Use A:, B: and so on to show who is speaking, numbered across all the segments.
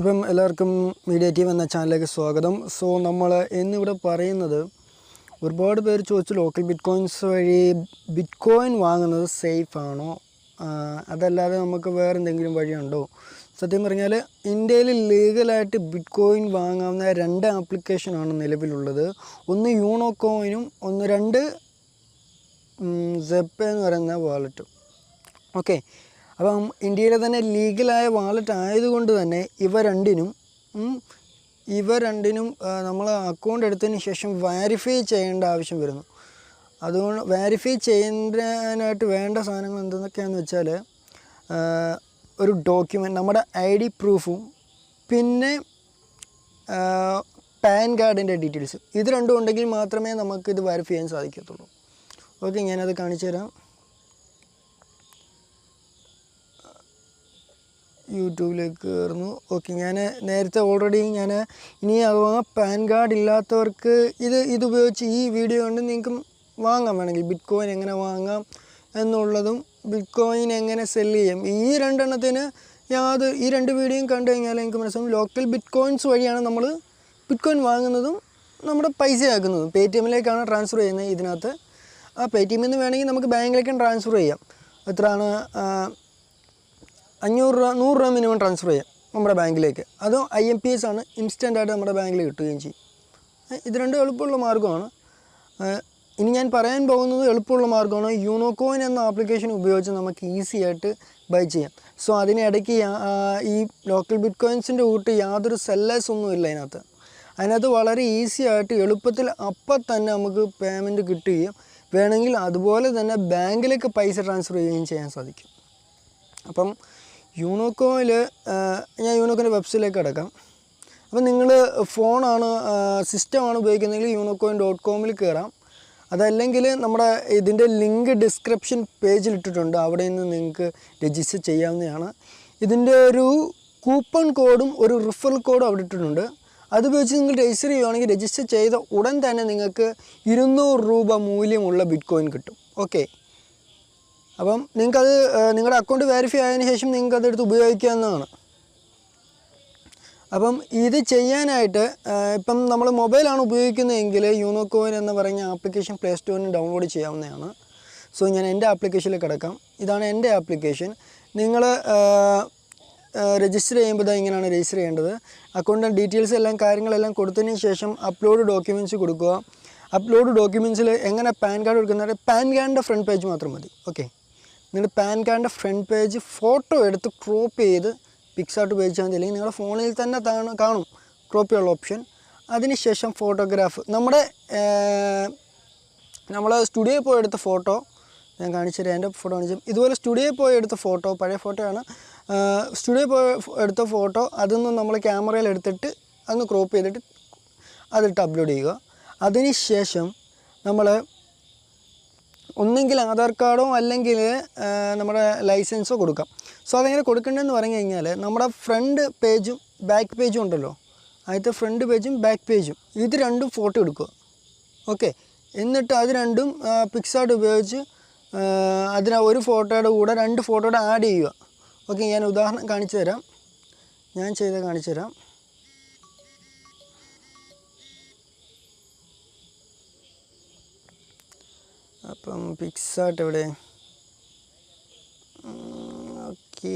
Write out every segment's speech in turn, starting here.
A: അപ്പം എല്ലാവർക്കും media team എന്ന ചാനലിലേക്ക് സ്വാഗതം. സോ നമ്മൾ ഇന്നിവിടെ പറയുന്നത്, ഒരുപാട് പേര് ചോദിച്ചു ലോക്കൽ ബിറ്റ് കോയിൻസ് വഴി ബിറ്റ് കോയിൻ വാങ്ങുന്നത് സേഫ് ആണോ, അതല്ലാതെ നമുക്ക് വേറെ എന്തെങ്കിലും വഴിയുണ്ടോ? സത്യം പറഞ്ഞാൽ ഇന്ത്യയിൽ ലീഗലായിട്ട് ബിറ്റ് കോയിൻ വാങ്ങാവുന്ന 2 ആപ്ലിക്കേഷനാണ് നിലവിലുള്ളത്. ഒന്ന് യൂണോ കോയിനും രണ്ട് സെപ്പേ എന്ന് പറയുന്ന വാലറ്റും. ഓക്കെ, അപ്പം ഇന്ത്യയിലെ തന്നെ ലീഗലായ വാലറ്റ് ആയതുകൊണ്ട് തന്നെ ഇവ രണ്ടിനും നമ്മൾ അക്കൗണ്ട് എടുത്തതിന് ശേഷം വെരിഫൈ ചെയ്യേണ്ട ആവശ്യം വരുന്നു. അതുകൊണ്ട് വെരിഫൈ ചെയ്യുന്നതിനായിട്ട് വേണ്ട സാധനങ്ങൾ എന്തൊക്കെയാണെന്ന് വെച്ചാൽ, ഒരു ഡോക്യുമെൻറ്റ്, നമ്മുടെ ID പ്രൂഫും, പിന്നെ പാൻ കാർഡിൻ്റെ ഡീറ്റെയിൽസ്, ഇത് രണ്ടും ഉണ്ടെങ്കിൽ മാത്രമേ നമുക്കിത് വെരിഫൈ ചെയ്യാൻ സാധിക്കത്തുള്ളൂ. ഓക്കെ, ഞാനത് കാണിച്ചു തരാം. യൂട്യൂബിലേക്ക് കയറുന്നു. ഓക്കെ, ഞാൻ നേരത്തെ ഓൾറെഡി ഇനി അഥവാ പാൻ കാർഡ് ഇല്ലാത്തവർക്ക് ഇത് ഉപയോഗിച്ച് ഈ വീഡിയോ കൊണ്ട് നിങ്ങൾക്ക് വാങ്ങാം. വേണമെങ്കിൽ ബിറ്റ് കോയിൻ എങ്ങനെ വാങ്ങാം എന്നുള്ളതും ബിറ്റ് കോയിൻ എങ്ങനെ സെല്ല് ചെയ്യാം, ഈ 2 എണ്ണത്തിന് ഈ 2 വീഡിയോയും കണ്ടു കഴിഞ്ഞാൽ എനിക്ക് മനസ്സിലാവും ലോക്കൽ ബിറ്റ് കോയിൻസ് വഴിയാണ് നമ്മൾ ബിറ്റ് കോയിൻ വാങ്ങുന്നതും നമ്മുടെ പൈസ ആക്കുന്നതും. പേടിഎമ്മിലേക്കാണ് ട്രാൻസ്ഫർ ചെയ്യുന്നത്. ഇതിനകത്ത് ആ പേടിഎമ്മിൽ നിന്ന് വേണമെങ്കിൽ നമുക്ക് ബാങ്കിലേക്കും ട്രാൻസ്ഫർ ചെയ്യാം. എത്രയാണ്, 500 രൂപ 100 രൂപ മിനിമം ട്രാൻസ്ഫർ ചെയ്യാം നമ്മുടെ ബാങ്കിലേക്ക്. അതും IMPS ആണ്, ഇൻസ്റ്റൻ്റായിട്ട് നമ്മുടെ ബാങ്കിൽ കിട്ടുകയും ചെയ്യും. ഇത് 2 എളുപ്പമുള്ള മാർഗ്ഗമാണ്. ഇനി ഞാൻ പറയാൻ പോകുന്നത് എളുപ്പമുള്ള മാർഗ്ഗമാണ്. യൂണോ കോയിൻ എന്ന ആപ്ലിക്കേഷൻ ഉപയോഗിച്ച് നമുക്ക് ഈസി ആയിട്ട് ബൈ ചെയ്യാം. സോ അതിനിടയ്ക്ക് ഈ ലോക്കൽ ബിറ്റ് കോയിൻസിൻ്റെ കൂട്ട് യാതൊരു സെല്ലേഴ്സ് ഒന്നുമില്ല അതിനകത്ത് വളരെ ഈസി ആയിട്ട് എളുപ്പത്തിൽ അപ്പം തന്നെ നമുക്ക് പേയ്മെൻറ്റ് കിട്ടുകയും വേണമെങ്കിൽ അതുപോലെ തന്നെ ബാങ്കിലേക്ക് പൈസ ട്രാൻസ്ഫർ ചെയ്യുകയും ചെയ്യാൻ സാധിക്കും. അപ്പം യൂണോക്കോയിൽ ഞാൻ യൂണോക്കോയിൻ്റെ വെബ്സൈറ്റിലേക്ക് കിടക്കാം. അപ്പം നിങ്ങൾ ഫോണാണ് സിസ്റ്റമാണ് ഉപയോഗിക്കുന്നതെങ്കിൽ UnoCoin.com കയറാം. അതല്ലെങ്കിൽ നമ്മുടെ ഇതിൻ്റെ ലിങ്ക് ഡിസ്ക്രിപ്ഷൻ പേജിൽ ഇട്ടിട്ടുണ്ട്, അവിടെ നിന്ന് നിങ്ങൾക്ക് രജിസ്റ്റർ ചെയ്യാവുന്നതാണ്. ഇതിൻ്റെ ഒരു കൂപ്പൺ കോഡും ഒരു റിഫറൽ കോഡും അവിടെ ഇട്ടിട്ടുണ്ട്. അതുപയോഗിച്ച് നിങ്ങൾ രജിസ്റ്റർ ചെയ്യുകയാണെങ്കിൽ രജിസ്റ്റർ ചെയ്ത ഉടൻ തന്നെ നിങ്ങൾക്ക് 200 രൂപ മൂല്യമുള്ള ബിറ്റ് കോയിൻ കിട്ടും. ഓക്കെ, അപ്പം നിങ്ങൾക്കത് നിങ്ങളുടെ അക്കൗണ്ട് വെരിഫൈ ആയതിനു ശേഷം നിങ്ങൾക്ക് അതെടുത്ത് ഉപയോഗിക്കാവുന്നതാണ്. അപ്പം ഇത് ചെയ്യാനായിട്ട് ഇപ്പം നമ്മൾ മൊബൈലാണ് ഉപയോഗിക്കുന്നതെങ്കിൽ യൂണോ കോയിൻ എന്ന് പറഞ്ഞ ആപ്ലിക്കേഷൻ പ്ലേ സ്റ്റോറിൽ ഡൗൺലോഡ് ചെയ്യാവുന്നതാണ്. സോ ഞാൻ എൻ്റെ ആപ്ലിക്കേഷനിൽ കിടക്കാം. ഇതാണ് എൻ്റെ ആപ്ലിക്കേഷൻ. നിങ്ങൾ രജിസ്റ്റർ ചെയ്യുമ്പോൾ ഇങ്ങനെയാണ് രജിസ്റ്റർ ചെയ്യേണ്ടത്. അക്കൗണ്ട് ഡീറ്റെയിൽസ് കാര്യങ്ങളെല്ലാം കൊടുത്തതിന് ശേഷം അപ്ലോഡ് ഡോക്യുമെൻറ്റ്സ് കൊടുക്കുക. അപ്ലോഡ് ഡോക്യുമെൻറ്റ്സിൽ എങ്ങനെ പാൻ കാർഡ് കൊടുക്കുന്നത്, പാൻ കാർഡിൻ്റെ ഫ്രണ്ട് പേജ് മാത്രം മതി. ഓക്കെ, നിങ്ങളുടെ പാൻ കാർഡിൻ്റെ ഫ്രണ്ട് പേജ് ഫോട്ടോ എടുത്ത് ക്രോപ്പ് ചെയ്ത് പിക്സാർട്ട് ഉപയോഗിച്ചാൽ മതി. അല്ലെങ്കിൽ നിങ്ങളുടെ ഫോണിൽ തന്നെ കാണും ക്രോപ്പ് ചെയ്യാനുള്ള ഓപ്ഷൻ. അതിനുശേഷം ഫോട്ടോഗ്രാഫ്, നമ്മൾ സ്റ്റുഡിയോയിൽ പോയി എടുത്ത ഫോട്ടോ ഞാൻ കാണിച്ചു തരാം. എൻ്റെ ഫോട്ടോ കാണിച്ചു. ഇതുപോലെ സ്റ്റുഡിയോയിൽ പോയി എടുത്ത ഫോട്ടോ, പഴയ ഫോട്ടോയാണ്, സ്റ്റുഡിയോയിൽ പോയി എടുത്ത ഫോട്ടോ, അതൊന്നും നമ്മൾ ക്യാമറയിൽ എടുത്തിട്ട് അതൊന്ന് ക്രോപ്പ് ചെയ്തിട്ട് അതിട്ട് അപ്ലോഡ് ചെയ്യുക. അതിനുശേഷം നമ്മൾ ഒന്നെങ്കിൽ ആധാർ കാർഡോ അല്ലെങ്കിൽ നമ്മുടെ ലൈസൻസോ കൊടുക്കാം. സോ അതെങ്ങനെ കൊടുക്കേണ്ടതെന്ന് പറഞ്ഞു കഴിഞ്ഞാൽ, നമ്മുടെ ഫ്രണ്ട് പേജും ബാക്ക് പേജും ഉണ്ടല്ലോ, ആദ്യത്തെ ഫ്രണ്ട് പേജും ബാക്ക് പേജും, ഇത് രണ്ടും ഫോട്ടോ എടുക്കുക. ഓക്കെ, എന്നിട്ട് അത് രണ്ടും പിക്സാർട്ട് ഉപയോഗിച്ച് ഒരു ഫോട്ടോയുടെ കൂടെ 2 ഫോട്ടോയുടെ ആഡ് ചെയ്യുക. ഓക്കെ, ഞാൻ ഉദാഹരണം കാണിച്ചു തരാം. ഞാൻ കാണിച്ചു തരാം. അപ്പം പിക്സാർട്ട് എവിടെ? ഓക്കെ,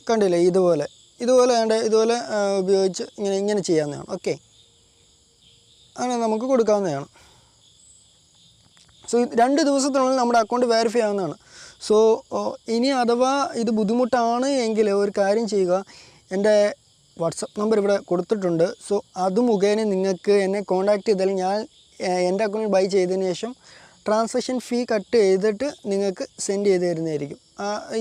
A: കണ്ടില്ലേ, ഇതുപോലെ ഉപയോഗിച്ച് ഇങ്ങനെ ചെയ്യാവുന്നതാണ്. ഓക്കെ, അങ്ങനെ നമുക്ക് കൊടുക്കാവുന്നതാണ്. സോ 2 ദിവസത്തിനുള്ളിൽ നമ്മുടെ അക്കൗണ്ട് വെരിഫൈ ആവുന്നതാണ്. സോ ഇനി അഥവാ ഇത് ബുദ്ധിമുട്ടാണ് എങ്കിൽ ഒരു കാര്യം ചെയ്യുക, എൻ്റെ വാട്സപ്പ് നമ്പർ ഇവിടെ കൊടുത്തിട്ടുണ്ട്. സോ അത് മുഖേന നിങ്ങൾക്ക് എന്നെ കോൺടാക്റ്റ് ചെയ്താൽ ഞാൻ എൻ്റെ അക്കൗണ്ടിൽ ബൈ ചെയ്തതിന് ശേഷം ട്രാൻസാക്ഷൻ ഫീ കട്ട് ചെയ്തിട്ട് നിങ്ങൾക്ക് സെൻഡ് ചെയ്ത് തരുന്നതായിരിക്കും,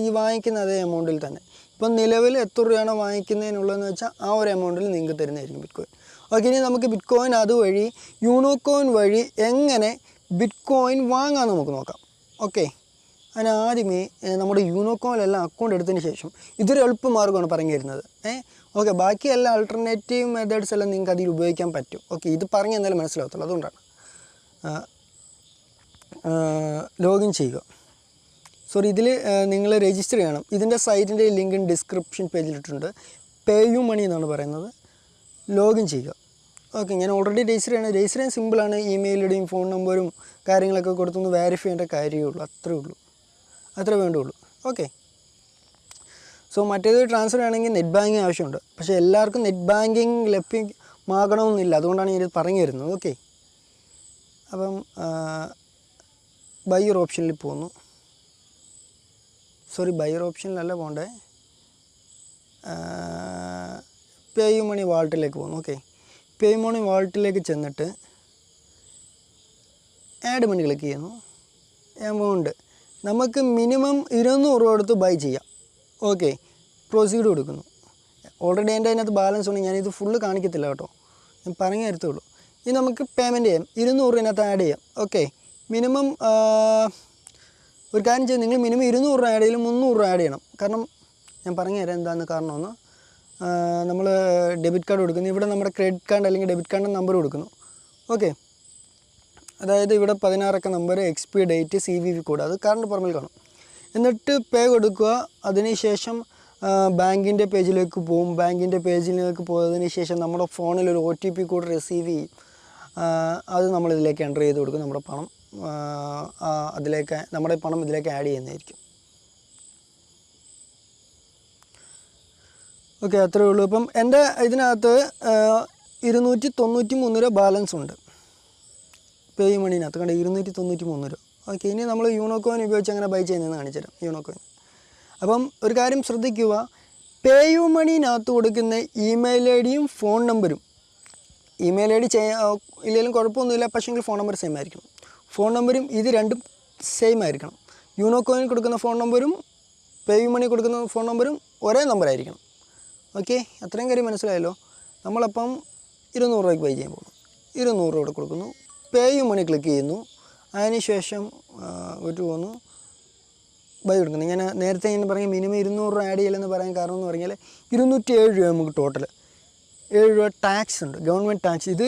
A: ഈ വാങ്ങിക്കുന്ന അതേ എമൗണ്ടിൽ തന്നെ. ഇപ്പം നിലവിൽ എത്ര രൂപയാണോ വാങ്ങിക്കുന്നതിനുള്ളതെന്ന് വെച്ചാൽ ആ ഒരു എമൗണ്ടിൽ നിങ്ങൾക്ക് തരുന്നതായിരിക്കും ബിറ്റ് കോയിൻ. ഓക്കെ, ഇനി നമുക്ക് ബിറ്റ് കോയിൻ അതുവഴി യൂണോ കോയിൻ വഴി എങ്ങനെ ബിറ്റ് കോയിൻ വാങ്ങാൻ നമുക്ക് നോക്കാം. ഓക്കെ, അതിനാദ്യമേ നമ്മുടെ യൂണോ കോയിലെല്ലാം അക്കൗണ്ട് എടുത്തതിന് ശേഷം ഇതൊരു എളുപ്പ മാർഗ്ഗമാണ് പറഞ്ഞു തരുന്നത്. ഓക്കെ, ബാക്കി എല്ലാ ആൾട്ടർനേറ്റീവ് മെത്തേഡ്സ് എല്ലാം നിങ്ങൾക്ക് അതിൽ ഉപയോഗിക്കാൻ പറ്റും. ഓക്കെ, ഇത് പറഞ്ഞ് എന്തായാലും മനസ്സിലാകത്തുള്ളൂ, അതുകൊണ്ടാണ്. ലോഗിൻ ചെയ്യുക. സോറി, ഇതിൽ നിങ്ങൾ രജിസ്റ്റർ ചെയ്യണം. ഇതിൻ്റെ സൈറ്റിൻ്റെ ലിങ്ക് ഡിസ്ക്രിപ്ഷൻ പേജിലിട്ടുണ്ട്. പേയു മണി എന്നാണ് പറയുന്നത്. ലോഗിൻ ചെയ്യുക. ഓക്കെ, ഞാൻ ഓൾറെഡി രജിസ്റ്റർ ചെയ്യാൻ സിമ്പിളാണ്. ഇമെയിലിൻ്റെയും ഫോൺ നമ്പറും കാര്യങ്ങളൊക്കെ കൊടുത്തൊന്ന് വെരിഫൈ ചെയ്യേണ്ട കാര്യമേ ഉള്ളൂ. അത്രേ വേണ്ടുള്ളൂ. ഓക്കെ, സോ മറ്റേത് ട്രാൻസ്ഫർ ചെയ്യണമെങ്കിൽ നെറ്റ് ബാങ്കിങ് ആവശ്യമുണ്ട്. പക്ഷേ എല്ലാവർക്കും നെറ്റ് ബാങ്കിങ് ലഭ്യമാകണമെന്നില്ല. അതുകൊണ്ടാണ് ഞാനിത് പറഞ്ഞു തരുന്നത്. ഓക്കെ, അപ്പം ബൈയർ ഓപ്ഷനിൽ പോകുന്നു. ബൈയർ ഓപ്ഷനിലല്ല പോകണ്ടേ, പേയു മണി വാൾട്ടിലേക്ക് പോകുന്നു. ഓക്കെ, പേയു മണി വാൾട്ടിലേക്ക് ചെന്നിട്ട് ആഡ് മണി ക്ലിക്ക് ചെയ്യുന്നു. എമൗണ്ട് നമുക്ക് മിനിമം 200 രൂപ കൊടുത്ത് ബൈ ചെയ്യാം. ഓക്കെ, പ്രൊസീഡ് കൊടുക്കുന്നു. ഓൾറെഡി എൻ്റെ അതിനകത്ത് ബാലൻസ് ഉണ്ട്. ഞാനിത് ഫുള്ള് കാണിക്കത്തില്ല കേട്ടോ, ഞാൻ പറഞ്ഞു തരത്തുള്ളൂ. ഇനി നമുക്ക് പേയ്മെൻറ്റ് ചെയ്യാം. 200 രൂപ ഇതിനകത്ത് ആഡ് ചെയ്യാം. ഓക്കെ, മിനിമം ഒരു കാര്യം ചെയ്ത് നിങ്ങൾ മിനിമം 200 രൂപ ആഡ് ചെയ്യലും 300 രൂപ ആഡ് ചെയ്യണം. കാരണം ഞാൻ പറഞ്ഞു തരാം എന്താണെന്ന്. കാരണമെന്ന് നമ്മൾ ഡെബിറ്റ് കാർഡ് കൊടുക്കുന്നു. ഇവിടെ നമ്മുടെ ക്രെഡിറ്റ് കാർഡ് അല്ലെങ്കിൽ ഡെബിറ്റ് കാർഡിൻ്റെ നമ്പർ കൊടുക്കുന്നു. ഓക്കെ, അതായത് ഇവിടെ 16 അക്ക number, XP date, CVV code, അത് കാർഡിൻ്റെ പുറമേൽ കാണും. എന്നിട്ട് പേ കൊടുക്കുക. അതിനുശേഷം ബാങ്കിൻ്റെ പേജിലേക്ക് പോകും. ബാങ്കിൻ്റെ പേജിലേക്ക് പോയതിന് ശേഷം നമ്മുടെ ഫോണിൽ ഒരു OTP കോഡ് റിസീവ് ചെയ്യും. അത് നമ്മളിതിലേക്ക് എൻ്റർ ചെയ്ത് കൊടുക്കും. നമ്മുടെ പണം ഇതിലേക്ക് ആഡ് ചെയ്യുന്നതായിരിക്കും. ഓക്കെ, അത്രയേ ഉള്ളൂ. ഇപ്പം എൻ്റെ ഇതിനകത്ത് 293 രൂപ ബാലൻസ് ഉണ്ട് പേയു മണീനകത്ത്. കണ്ട 293 രൂപ. ഓക്കെ, ഇനി നമ്മൾ യൂണോ കോയിൻ ഉപയോഗിച്ച് അങ്ങനെ ബൈ ചെയ്യുന്നതെന്ന് കാണിച്ചു തരാം. You know coin. അപ്പം ഒരു കാര്യം ശ്രദ്ധിക്കുക, പേയു മണീനകത്ത് കൊടുക്കുന്ന ഇമെയിൽ ഐഡിയും ഫോൺ നമ്പരും, ഇമെയിൽ ഐ ഡി ഇല്ലെങ്കിലും കുഴപ്പമൊന്നുമില്ല, പക്ഷേങ്കിൽ ഫോൺ നമ്പർ സെയിം ആയിരിക്കണം. ഫോൺ നമ്പരും ഇത് രണ്ടും സെയിം ആയിരിക്കണം. യൂണോ കോയിൻ കൊടുക്കുന്ന ഫോൺ നമ്പരും പേയു മണി കൊടുക്കുന്ന ഫോൺ നമ്പരും ഒരേ നമ്പറായിരിക്കണം. ഓക്കെ, അത്രയും കാര്യം മനസ്സിലായല്ലോ. നമ്മളപ്പം 200 രൂപയ്ക്ക് ബൈ ചെയ്യാൻ പോകുന്നു. 200 രൂപ കൊടുക്കുന്നു. പേയു മണി ക്ലിക്ക് ചെയ്യുന്നു. അതിനുശേഷം പോകുന്നു, ബൈ കൊടുക്കുന്നു. ഞാൻ നേരത്തെ ഇങ്ങനെ പറഞ്ഞാൽ മിനിമം 200 രൂപ ആഡ് ചെയ്യില്ലെന്ന് പറയാൻ കാരണം എന്ന് പറഞ്ഞാൽ 207 രൂപ നമുക്ക് ടോട്ടൽ. 7 രൂപ ടാക്സ് ഉണ്ട്, ഗവൺമെൻറ് ടാക്സ്. ഇത്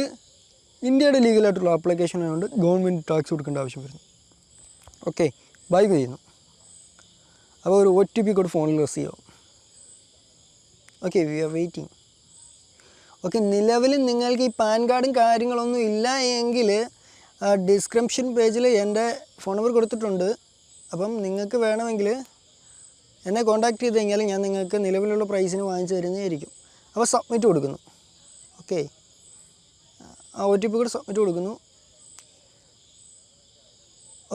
A: ഇന്ത്യയുടെ ലീഗലായിട്ടുള്ള ആപ്ലിക്കേഷൻ ആയതുകൊണ്ട് ഗവൺമെൻറ് ടാക്സ് കൊടുക്കേണ്ട ആവശ്യം വരുന്നു. ഓക്കെ, ബൈ ചെയ്യുന്നു. അപ്പോൾ ഒരു OTP കോഡ് ഫോണിൽ റിസീവ് ആവും. Okay, we are waiting. Okay, നിലവിൽ നിങ്ങൾക്ക് ഈ പാൻ കാർഡും കാര്യങ്ങളൊന്നും ഇല്ല എങ്കിൽ ഡിസ്ക്രിപ്ഷൻ പേജിൽ എൻ്റെ ഫോൺ നമ്പർ കൊടുത്തിട്ടുണ്ട്. അപ്പം നിങ്ങൾക്ക് വേണമെങ്കിൽ എന്നെ കോൺടാക്റ്റ് ചെയ്ത് കഴിഞ്ഞാൽ ഞാൻ നിങ്ങൾക്ക് നിലവിലുള്ള പ്രൈസിന് വാങ്ങിച്ചു തരുന്നതായിരിക്കും. അപ്പോൾ സബ്മിറ്റ് കൊടുക്കുന്നു. ഓക്കെ, ആ OTP കൂടെ സബ്മിറ്റ് കൊടുക്കുന്നു.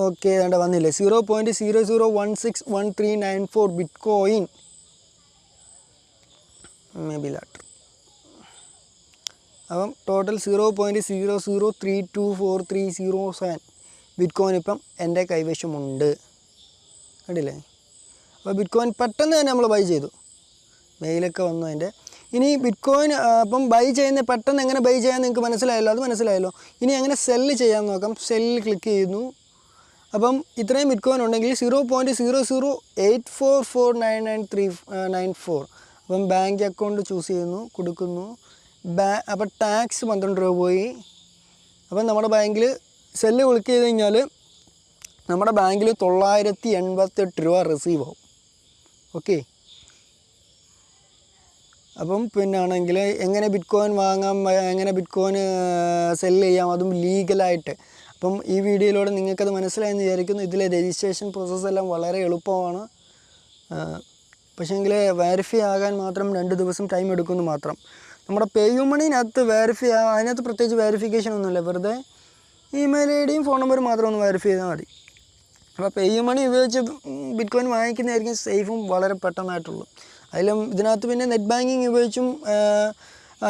A: ഓക്കെ, വേണ്ട വന്നില്ലേ, 0.00161394 bitcoin may be later. അപ്പം ടോട്ടൽ 0.00324307 ബിറ്റ് കോയിൻ ഇപ്പം എൻ്റെ കൈവശമുണ്ട്. കണ്ടില്ലേ? അപ്പോൾ ബിറ്റ് കോയിൻ പെട്ടെന്ന് തന്നെ നമ്മൾ ബൈ ചെയ്തു. മെയിലൊക്കെ വന്നു അതിൻ്റെ. ഇനി ബിറ്റ് കോയിൻ അപ്പം ബൈ ചെയ്യുന്ന പെട്ടെന്ന് എങ്ങനെ ബൈ ചെയ്യാൻ നിങ്ങൾക്ക് മനസ്സിലായല്ലോ. അത് മനസ്സിലായല്ലോ. ഇനി എങ്ങനെ സെല്ല് ചെയ്യാൻ നോക്കാം. സെല്ലിൽ ക്ലിക്ക് ചെയ്യുന്നു. അപ്പം ഇത്രയും ബിറ്റ് കോയിൻ ഉണ്ടെങ്കിൽ 0.0084499394. അപ്പം ബാങ്ക് അക്കൗണ്ട് ചൂസ് ചെയ്യുന്നു, കൊടുക്കുന്നു. അപ്പം ടാക്സ് 12 രൂപ പോയി. അപ്പം നമ്മുടെ ബാങ്കിൽ സെല്ല് ക്ലിക്ക് ചെയ്ത് കഴിഞ്ഞാൽ നമ്മുടെ ബാങ്കിൽ 988 രൂപ റിസീവ് ആവും. ഓക്കെ, അപ്പം പിന്നാണെങ്കിൽ എങ്ങനെ ബിറ്റ് കോയിൻ വാങ്ങാം, എങ്ങനെ ബിറ്റ് കോയിൻ സെല്ല് ചെയ്യാം, അതും ലീഗലായിട്ട്. അപ്പം ഈ വീഡിയോയിലൂടെ നിങ്ങൾക്കത് മനസ്സിലായെന്ന് വിചാരിക്കുന്നു. ഇതിലെ രജിസ്ട്രേഷൻ പ്രോസസ്സെല്ലാം വളരെ എളുപ്പമാണ്. പക്ഷേങ്കിൽ വെരിഫൈ ആകാൻ മാത്രം 2 ദിവസം ടൈം എടുക്കുമെന്ന് മാത്രം. നമ്മുടെ പേയു മണീനകത്ത് വെരിഫൈ അതിനകത്ത് പ്രത്യേകിച്ച് വെരിഫിക്കേഷൻ ഒന്നുമില്ല. വെറുതെ ഇമെയിൽ ഐഡിയും ഫോൺ നമ്പറും മാത്രം ഒന്ന് വെരിഫൈ ചെയ്താൽ മതി. അപ്പോൾ പേയു മണി ഉപയോഗിച്ച് ബിറ്റ് കോയിൻ വാങ്ങിക്കുന്നതായിരിക്കും സേഫും വളരെ പെട്ടെന്നായിട്ടുള്ളൂ. അതിലും ഇതിനകത്ത് പിന്നെ നെറ്റ് ബാങ്കിങ് ഉപയോഗിച്ചും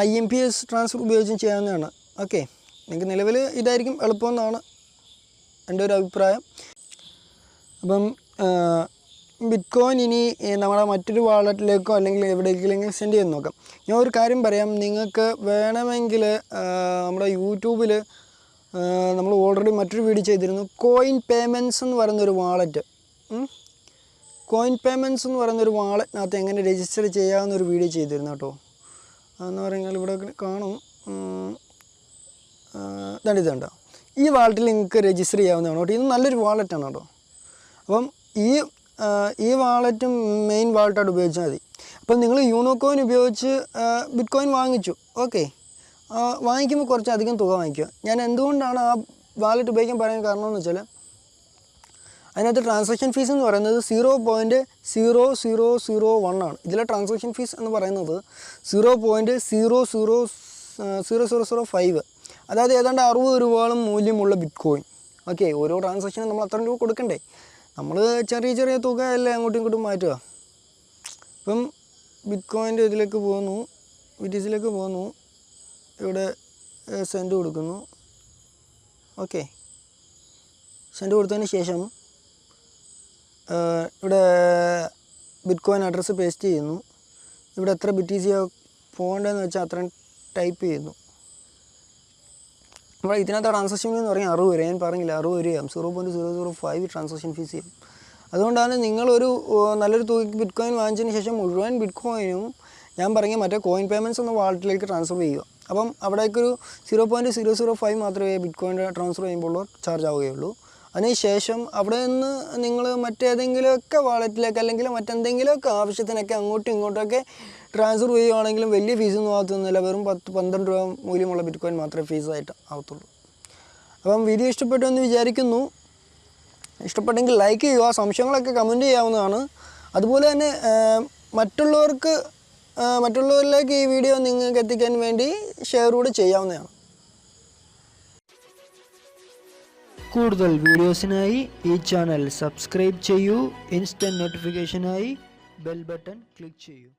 A: IMPS ട്രാൻസ്ഫർ ഉപയോഗിച്ചും ചെയ്യാവുന്നതാണ്. ഓക്കെ, നിങ്ങൾക്ക് നിലവിൽ ഇതായിരിക്കും എളുപ്പമെന്നാണ് എൻ്റെ ഒരു അഭിപ്രായം. അപ്പം ബിറ്റ് കോയിൻ ഇനി നമ്മുടെ മറ്റൊരു വാളറ്റിലേക്കോ അല്ലെങ്കിൽ എവിടേക്കെങ്കിലും സെൻഡ് ചെയ്ത് നോക്കാം. ഞാൻ ഒരു കാര്യം പറയാം, നിങ്ങൾക്ക് വേണമെങ്കിൽ നമ്മുടെ യൂട്യൂബിൽ നമ്മൾ ഓൾറെഡി മറ്റൊരു വീഡിയോ ചെയ്തിരുന്നു. കോയിൻ പേയ്മെൻറ്റ്സ് എന്ന് പറയുന്നൊരു വാളറ്റ്. കോയിൻ പേയ്മെൻറ്റ്സ് എന്ന് പറയുന്നൊരു വാളറ്റിനകത്ത് എങ്ങനെ രജിസ്റ്റർ ചെയ്യാവുന്നൊരു വീഡിയോ ചെയ്തിരുന്നു കേട്ടോ. എന്ന് പറഞ്ഞാൽ ഇവിടെ കാണും. ഇതുണ്ടോ, ഈ വാളറ്റിൽ നിങ്ങൾക്ക് രജിസ്റ്റർ ചെയ്യാവുന്നതാണ് കേട്ടോ. ഇത് നല്ലൊരു വാളറ്റാണ് കേട്ടോ. അപ്പം ഈ വാളറ്റും മെയിൻ വാളറ്റായിട്ട് ഉപയോഗിച്ചാൽ മതി. അപ്പം നിങ്ങൾ യൂണോ കോയിൻ ഉപയോഗിച്ച് ബിറ്റ് കോയിൻ വാങ്ങിച്ചു, ഓക്കെ. വാങ്ങിക്കുമ്പോൾ കുറച്ചധികം തുക വാങ്ങിക്കുക. ഞാൻ എന്തുകൊണ്ടാണ് ആ വാലറ്റ് ഉപയോഗിക്കാൻ പറയാൻ കാരണം എന്ന് വെച്ചാൽ അതിനകത്ത് ട്രാൻസാക്ഷൻ ഫീസ് എന്ന് പറയുന്നത് 0.0001 ആണ്. ഇതിലെ ട്രാൻസാക്ഷൻ ഫീസ് എന്ന് പറയുന്നത് 0.000005, അതായത് ഏതാണ്ട് 60 രൂപയോളം മൂല്യമുള്ള ബിറ്റ് കോയിൻ. ഓക്കെ, ഓരോ ട്രാൻസാക്ഷനും നമ്മൾ അത്ര രൂപ കൊടുക്കണ്ടേ? നമ്മൾ ചെറിയ ചെറിയ തുക അല്ലേ അങ്ങോട്ടും ഇങ്ങോട്ടും മാറ്റുക. ഇപ്പം ബിറ്റ് കോയിൻ്റെ ഇതിലേക്ക് പോകുന്നു, വിറ്റീസിലേക്ക് പോകുന്നു, ഇവിടെ സെൻഡ് കൊടുക്കുന്നു. ഓക്കെ, സെൻഡ് കൊടുത്തതിന് ശേഷം ഇവിടെ ബിറ്റ് കോയിൻ അഡ്രസ്സ് പേസ്റ്റ് ചെയ്യുന്നു. ഇവിടെ എത്ര ബിറ്റീസിയാണ് പോകേണ്ടതെന്ന് വെച്ചാൽ അത്രയും ടൈപ്പ് ചെയ്യുന്നു. അപ്പോൾ ഇതിനകത്ത് ട്രാൻസാക്ഷൻ ഫീ എന്ന് പറഞ്ഞാൽ 60 രൂപ. ഞാൻ പറഞ്ഞില്ല 60 രൂപയാകും. 0.005 ട്രാൻസാക്ഷൻ ഫീസ് ചെയ്യും. അതുകൊണ്ടാണ് നിങ്ങളൊരു നല്ലൊരു തുകയ്ക്ക് ബിറ്റ് കോയിൻ വാങ്ങിച്ചതിന് ശേഷം മുഴുവൻ ബിറ്റ് കോയിനും ഞാൻ പറഞ്ഞ മറ്റേ കോയിൻ പേയ്മെൻറ്റ്സ് എന്ന വാളറ്റിലേക്ക് ട്രാൻസ്ഫർ ചെയ്യുക. അപ്പം അവിടേക്കൊരു 0.005 മാത്രമേ ബിറ്റ് കോയിൻ ട്രാൻസ്ഫർ ചെയ്യുമ്പോൾ ചാർജ് ആവുകയുള്ളൂ. അതിനുശേഷം അവിടെ നിന്ന് നിങ്ങൾ മറ്റേതെങ്കിലുമൊക്കെ വാളറ്റിലേക്ക് അല്ലെങ്കിൽ മറ്റെന്തെങ്കിലുമൊക്കെ ആവശ്യത്തിനൊക്കെ അങ്ങോട്ടും ഇങ്ങോട്ടൊക്കെ ട്രാൻസ്ഫർ ചെയ്യുകയാണെങ്കിലും വലിയ ഫീസൊന്നും ആകത്തൊന്നുമില്ല. വെറും 10-12 രൂപ മൂല്യമുള്ള ബിറ്റ് കോയിൻ മാത്രമേ ഫീസായിട്ട് ആകത്തുള്ളൂ. അപ്പം വീഡിയോ ഇഷ്ടപ്പെട്ടു എന്ന് വിചാരിക്കുന്നു. ഇഷ്ടപ്പെട്ടെങ്കിൽ ലൈക്ക് ചെയ്യുക, സംശയങ്ങളൊക്കെ കമൻറ്റ് ചെയ്യാവുന്നതാണ്. അതുപോലെ തന്നെ മറ്റുള്ളവരിലേക്ക് ഈ വീഡിയോ നിങ്ങൾക്ക് എത്തിക്കാൻ വേണ്ടി ഷെയർ കൂടെ ചെയ്യാവുന്നതാണ്.
B: കൂടുതൽ വീഡിയോസിനായി ഈ ചാനൽ സബ്സ്ക്രൈബ് ചെയ്യൂ. ഇൻസ്റ്റൻറ്റ് നോട്ടിഫിക്കേഷനായി ബെൽ ബട്ടൺ ക്ലിക്ക് ചെയ്യൂ.